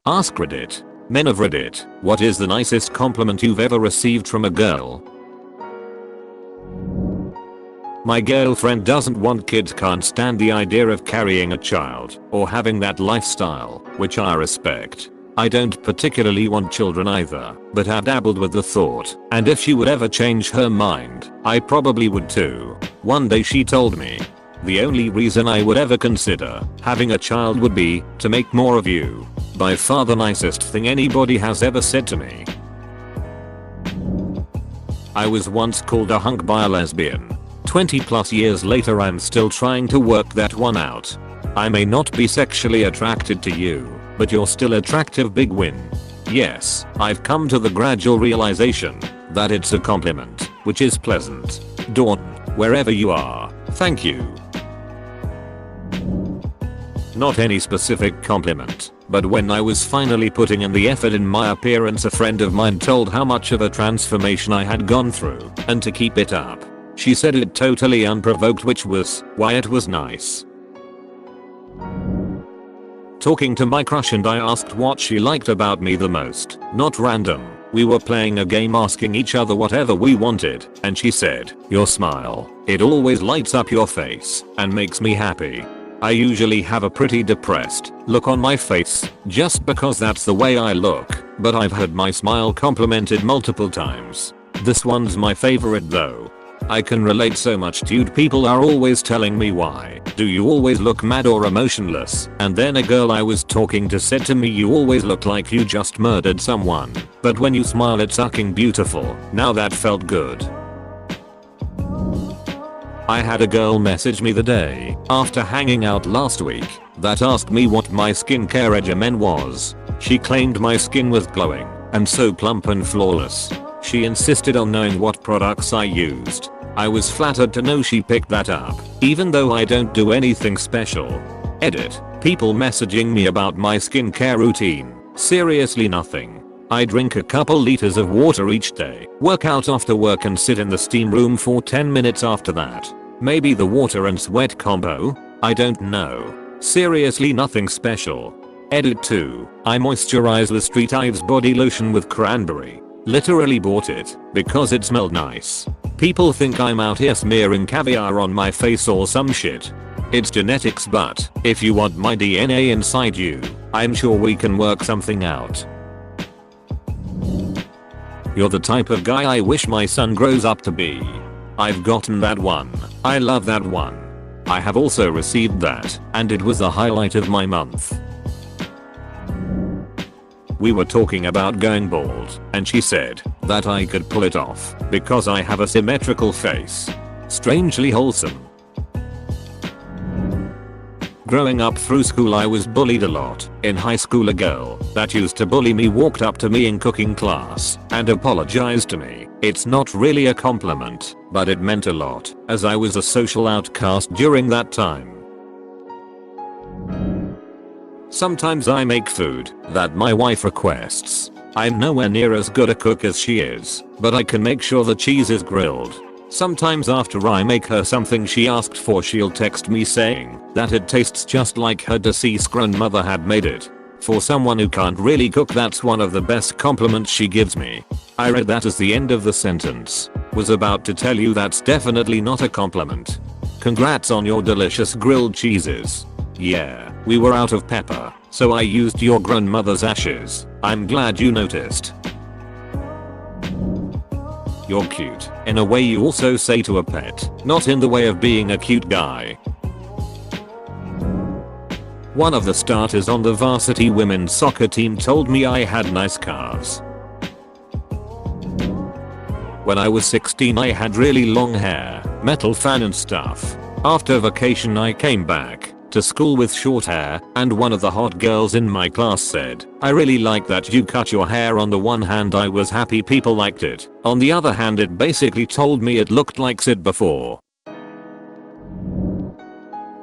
AskReddit. Men of Reddit, what is the nicest compliment you've ever received from a girl? My girlfriend doesn't want kids, can't stand the idea of carrying a child or having that lifestyle, which I respect. I don't particularly want children either, but have dabbled with the thought, and if she would ever change her mind, I probably would too. One day she told me, the only reason I would ever consider having a child would be to make more of you. By far the nicest thing anybody has ever said to me. I was once called a hunk by a lesbian. 20 plus years later I'm still trying to work that one out. I may not be sexually attracted to you, but you're still attractive. Big win. Yes, I've come to the gradual realization that it's a compliment, which is pleasant. Dawn, wherever you are, thank you. Not any specific compliment, but when I was finally putting in the effort in my appearance, a friend of mine told how much of a transformation I had gone through, and to keep it up. She said it totally unprovoked, which was why it was nice. Talking to my crush and I asked what she liked about me the most. Not random. We were playing a game asking each other whatever we wanted, and she said, "Your smile. It always lights up your face and makes me happy." I usually have a pretty depressed look on my face just because that's the way I look, but I've had my smile complimented multiple times. This one's my favorite though. I can relate so much, dude. People are always telling me, why do you always look mad or emotionless? And then a girl I was talking to said to me, you always look like you just murdered someone, but when you smile it's fucking beautiful. Now that felt good. I had a girl message me the day after hanging out last week that asked me what my skincare regimen was. She claimed my skin was glowing and so plump and flawless. She insisted on knowing what products I used. I was flattered to know she picked that up, even though I don't do anything special. Edit. People messaging me about my skincare routine. Seriously nothing. I drink a couple liters of water each day, work out after work and sit in the steam room for 10 minutes after that. Maybe the water and sweat combo? I don't know. Seriously nothing special. Edit 2. I moisturize with Street Ives body lotion with cranberry. Literally bought it because it smelled nice. People think I'm out here smearing caviar on my face or some shit. It's genetics, but if you want my DNA inside you, I'm sure we can work something out. You're the type of guy I wish my son grows up to be. I've gotten that one. I love that one. I have also received that, and it was the highlight of my month. We were talking about going bald, and she said that I could pull it off because I have a symmetrical face. Strangely wholesome. Growing up through school I was bullied a lot. In high school a girl that used to bully me walked up to me in cooking class and apologized to me. It's not really a compliment, but it meant a lot as I was a social outcast during that time. Sometimes I make food that my wife requests. I'm nowhere near as good a cook as she is, but I can make sure the cheese is grilled. Sometimes after I make her something she asked for, she'll text me saying that it tastes just like her deceased grandmother had made it. For someone who can't really cook, that's one of the best compliments she gives me. I read that as the end of the sentence. Was about to tell you that's definitely not a compliment. Congrats on your delicious grilled cheeses. Yeah, we were out of pepper, so I used your grandmother's ashes. I'm glad you noticed. You're cute, in a way you also say to a pet, not in the way of being a cute guy. One of the starters on the varsity women's soccer team told me I had nice calves. When I was 16 I had really long hair, metal fan and stuff. After vacation I came back to school with short hair, and one of the hot girls in my class said, "I really like that you cut your hair." On the one hand I was happy people liked it, on the other hand it basically told me it looked like Sid before.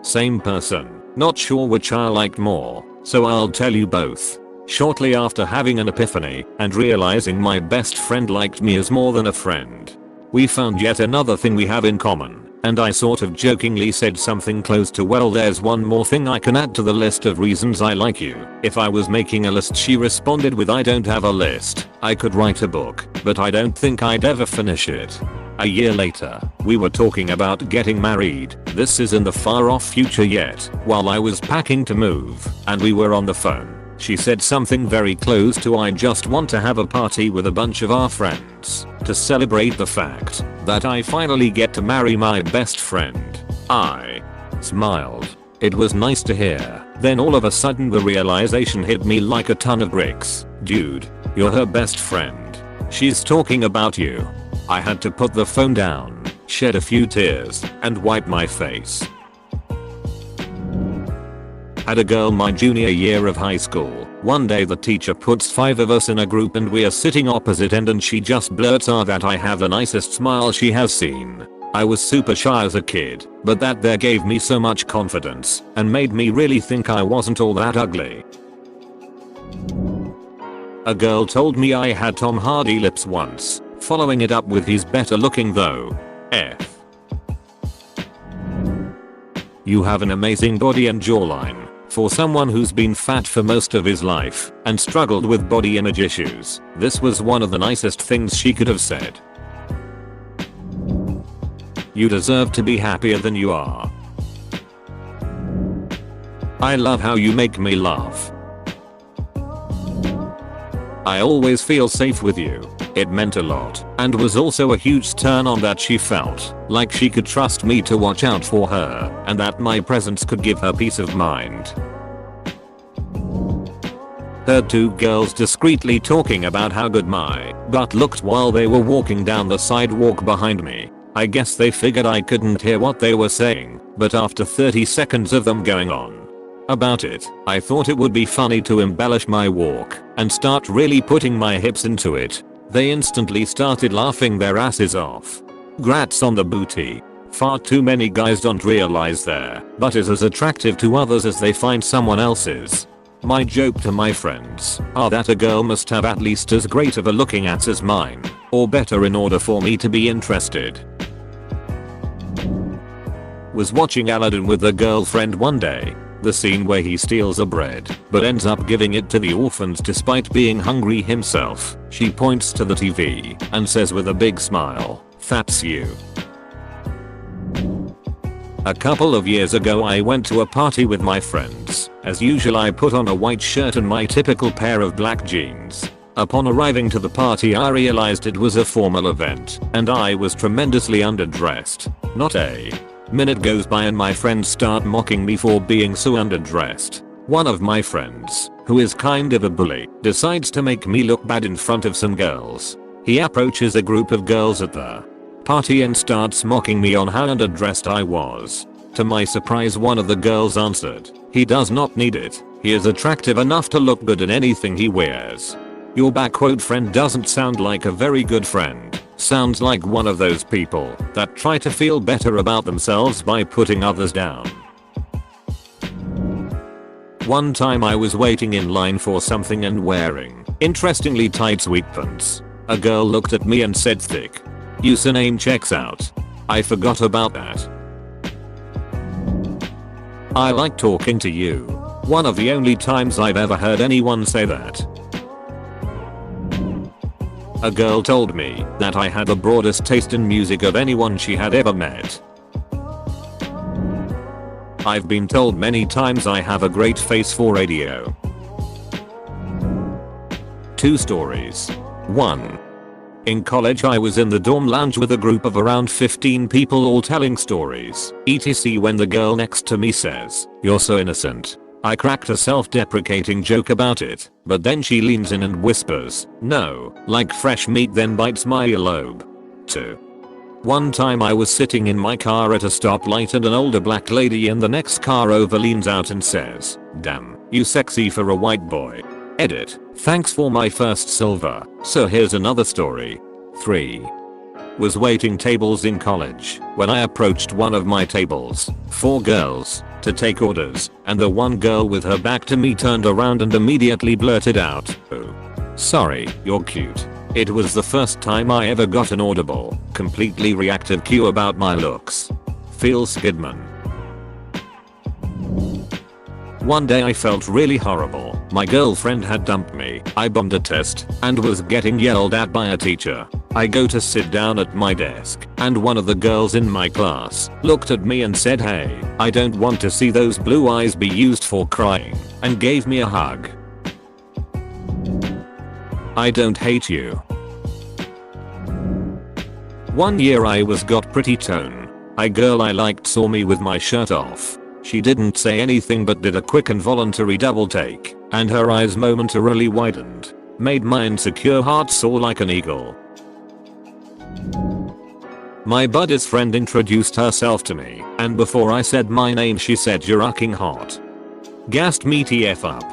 Same person, not sure which I liked more, so I'll tell you both. Shortly after having an epiphany and realizing my best friend liked me as more than a friend, we found yet another thing we have in common. and I sort of jokingly said something close to, well, there's one more thing I can add to the list of reasons I like you. If I was making a list, she responded with, I don't have a list. I could write a book, but I don't think I'd ever finish it. A year later, we were talking about getting married. This is in the far off future yet, while I was packing to move, and we were on the phone. She said something very close to, I just want to have a party with a bunch of our friends to celebrate the fact that I finally get to marry my best friend. I smiled. It was nice to hear. Then all of a sudden the realization hit me like a ton of bricks. Dude, you're her best friend. She's talking about you. I had to put the phone down, shed a few tears, and wipe my face. Had a girl my junior year of high school. One day the teacher puts 5 of us in a group and we are sitting opposite end, and she just blurts out that I have the nicest smile she has seen. I was super shy as a kid, but that there gave me so much confidence and made me really think I wasn't all that ugly. A girl told me I had Tom Hardy lips once, following it up with, he's better looking though. F. You have an amazing body and jawline. For someone who's been fat for most of his life and struggled with body image issues, this was one of the nicest things she could have said. You deserve to be happier than you are. I love how you make me laugh. I always feel safe with you. It meant a lot, and was also a huge turn on that she felt like she could trust me to watch out for her, and that my presence could give her peace of mind. Heard 2 girls discreetly talking about how good my butt looked while they were walking down the sidewalk behind me. I guess they figured I couldn't hear what they were saying, but after 30 seconds of them going on about it, I thought it would be funny to embellish my walk and start really putting my hips into it. They instantly started laughing their asses off. Grats on the booty. Far too many guys don't realize their butt is as attractive to others as they find someone else's. My joke to my friends are that a girl must have at least as great of a looking ass as mine, or better, in order for me to be interested. Was watching Aladdin with a girlfriend one day. The scene where he steals a bread but ends up giving it to the orphans despite being hungry himself. She points to the TV and says with a big smile, "That's you." A couple of years ago I went to a party with my friends. As usual, I put on a white shirt and my typical pair of black jeans. Upon arriving to the party I realized it was a formal event and I was tremendously underdressed. Not a minute goes by and my friends start mocking me for being so underdressed. One of my friends, who is kind of a bully, decides to make me look bad in front of some girls. He approaches a group of girls at the party and starts mocking me on how underdressed I was. To my surprise, one of the girls answered, "He does not need it. He is attractive enough to look good in anything he wears." Your backquote friend doesn't sound like a very good friend. Sounds like one of those people that try to feel better about themselves by putting others down. One time I was waiting in line for something and wearing interestingly tight sweat pants. A girl looked at me and said, "Thick. Username checks out." I forgot about that. I like talking to you. One of the only times I've ever heard anyone say that. A girl told me that I had the broadest taste in music of anyone she had ever met. I've been told many times I have a great face for radio. 2 stories. 1. In college I was in the dorm lounge with a group of around 15 people all telling stories, etc. when the girl next to me says, "You're so innocent." I cracked a self-deprecating joke about it, but then she leans in and whispers, "No, like fresh meat," then bites my earlobe. 2. One time I was sitting in my car at a stoplight and an older black lady in the next car over leans out and says, "Damn, you sexy for a white boy." Edit. Thanks for my first silver. So here's another story. 3. Was waiting tables in college when I approached one of my tables, 4 girls, to take orders, and the one girl with her back to me turned around and immediately blurted out, "Oh, sorry, you're cute." It was the first time I ever got an audible, completely reactive cue about my looks. feel Skidman. One day I felt really horrible. My girlfriend had dumped me, I bombed a test, and was getting yelled at by a teacher. I go to sit down at my desk, and one of the girls in my class looked at me and said, "Hey, I don't want to see those blue eyes be used for crying," and gave me a hug. I don't hate you. One year I was got pretty tone. A girl I liked saw me with my shirt off. She didn't say anything but did a quick involuntary double take, and her eyes momentarily widened. Made my insecure heart soar like an eagle. My buddy's friend introduced herself to me, and before I said my name she said, "You're fucking hot." Gassed me TF up.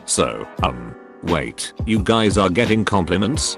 So, wait, you guys are getting compliments?